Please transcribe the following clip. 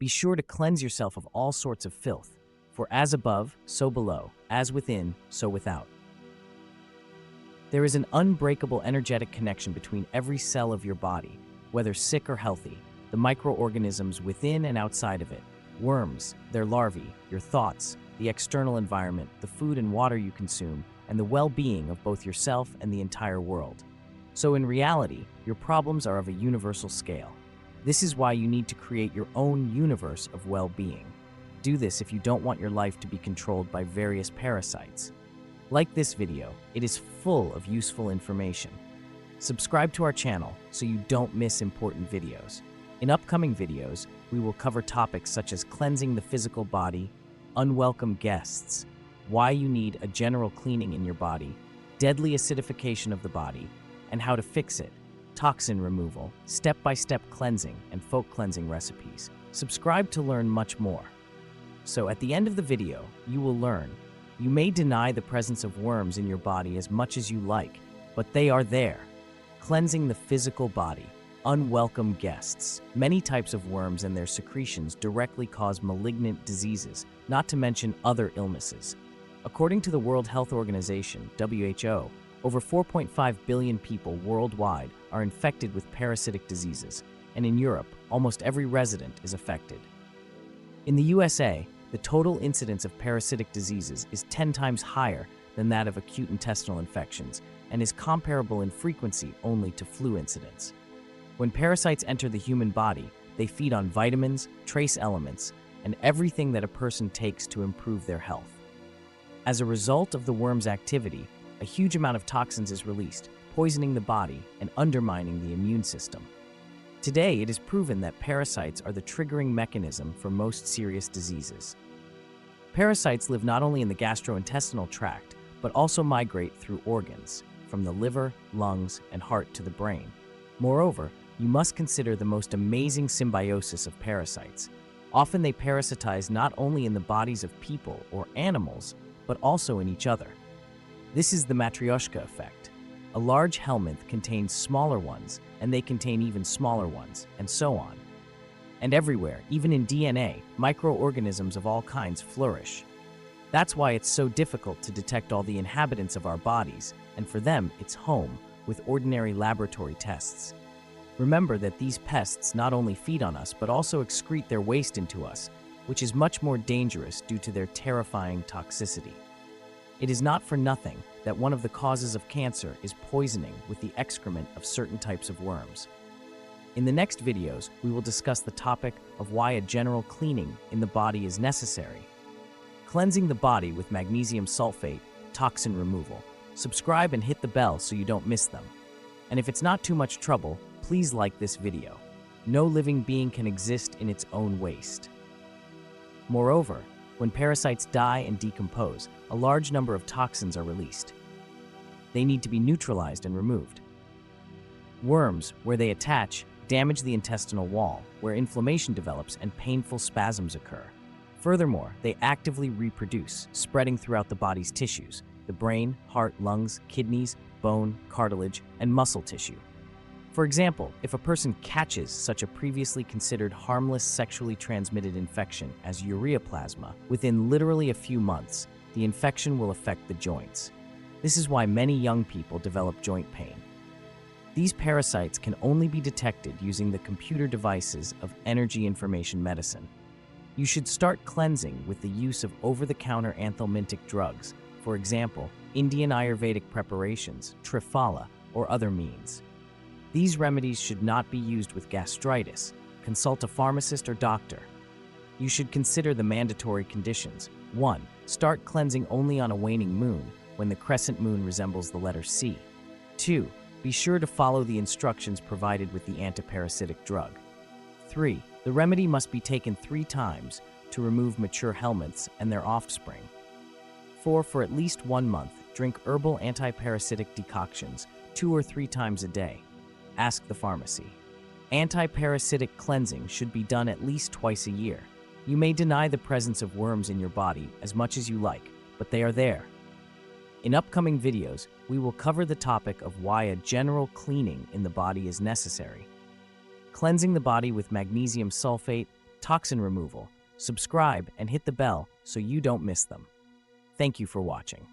Be sure to cleanse yourself of all sorts of filth, for as above, so below, as within, so without. There is an unbreakable energetic connection between every cell of your body, whether sick or healthy, the microorganisms within and outside of it, worms, their larvae, your thoughts, the external environment, the food and water you consume, and the well-being of both yourself and the entire world. So in reality, your problems are of a universal scale. This is why you need to create your own universe of well-being. Do this if you don't want your life to be controlled by various parasites. Like this video, it is full of useful information. Subscribe to our channel so you don't miss important videos. In upcoming videos, we will cover topics such as cleansing the physical body, unwelcome guests, why you need a general cleaning in your body, deadly acidification of the body, and how to fix it, toxin removal, step-by-step cleansing, and folk cleansing recipes. Subscribe to learn much more. So at the end of the video, you will learn, you may deny the presence of worms in your body as much as you like, but they are there. Cleansing the physical body, unwelcome guests. Many types of worms and their secretions directly cause malignant diseases, not to mention other illnesses. According to the World Health Organization, WHO, over 4.5 billion people worldwide are infected with parasitic diseases, and in Europe, almost every resident is affected. In the USA, the total incidence of parasitic diseases is 10 times higher than that of acute intestinal infections and is comparable in frequency only to flu incidents. When parasites enter the human body, they feed on vitamins, trace elements, and everything that a person takes to improve their health. As a result of the worm's activity, a huge amount of toxins is released, poisoning the body and undermining the immune system. Today, it is proven that parasites are the triggering mechanism for most serious diseases. Parasites live not only in the gastrointestinal tract, but also migrate through organs, from the liver, lungs, and heart to the brain. Moreover, you must consider the most amazing symbiosis of parasites. Often they parasitize not only in the bodies of people or animals, but also in each other. This is the matryoshka effect. A large helminth contains smaller ones, and they contain even smaller ones, and so on. And everywhere, even in DNA, microorganisms of all kinds flourish. That's why it's so difficult to detect all the inhabitants of our bodies, and for them, it's home, with ordinary laboratory tests. Remember that these pests not only feed on us, but also excrete their waste into us, which is much more dangerous due to their terrifying toxicity. It is not for nothing that one of the causes of cancer is poisoning with the excrement of certain types of worms. In the next videos, we will discuss the topic of why a general cleaning in the body is necessary. Cleansing the body with magnesium sulfate, toxin removal. Subscribe and hit the bell so you don't miss them. And if it's not too much trouble, please like this video. No living being can exist in its own waste. Moreover, when parasites die and decompose, a large number of toxins are released. They need to be neutralized and removed. Worms, where they attach, damage the intestinal wall, where inflammation develops and painful spasms occur. Furthermore, they actively reproduce, spreading throughout the body's tissues, the brain, heart, lungs, kidneys, bone, cartilage, and muscle tissue. For example, if a person catches such a previously considered harmless sexually transmitted infection as ureaplasma, within literally a few months, the infection will affect the joints. This is why many young people develop joint pain. These parasites can only be detected using the computer devices of energy information medicine. You should start cleansing with the use of over-the-counter anthelmintic drugs, for example, Indian Ayurvedic preparations, Triphala, or other means. These remedies should not be used with gastritis. Consult a pharmacist or doctor. You should consider the mandatory conditions. 1. Start cleansing only on a waning moon, when the crescent moon resembles the letter C. 2. Be sure to follow the instructions provided with the antiparasitic drug. 3. The remedy must be taken 3 times to remove mature helminths and their offspring. 4. For at least 1 month, drink herbal antiparasitic decoctions 2 or 3 times a day. Ask the pharmacy. Antiparasitic cleansing should be done at least twice a year. You may deny the presence of worms in your body as much as you like, but they are there. In upcoming videos, we will cover the topic of why a general cleaning in the body is necessary. Cleansing the body with magnesium sulfate, toxin removal. Subscribe and hit the bell so you don't miss them. Thank you for watching.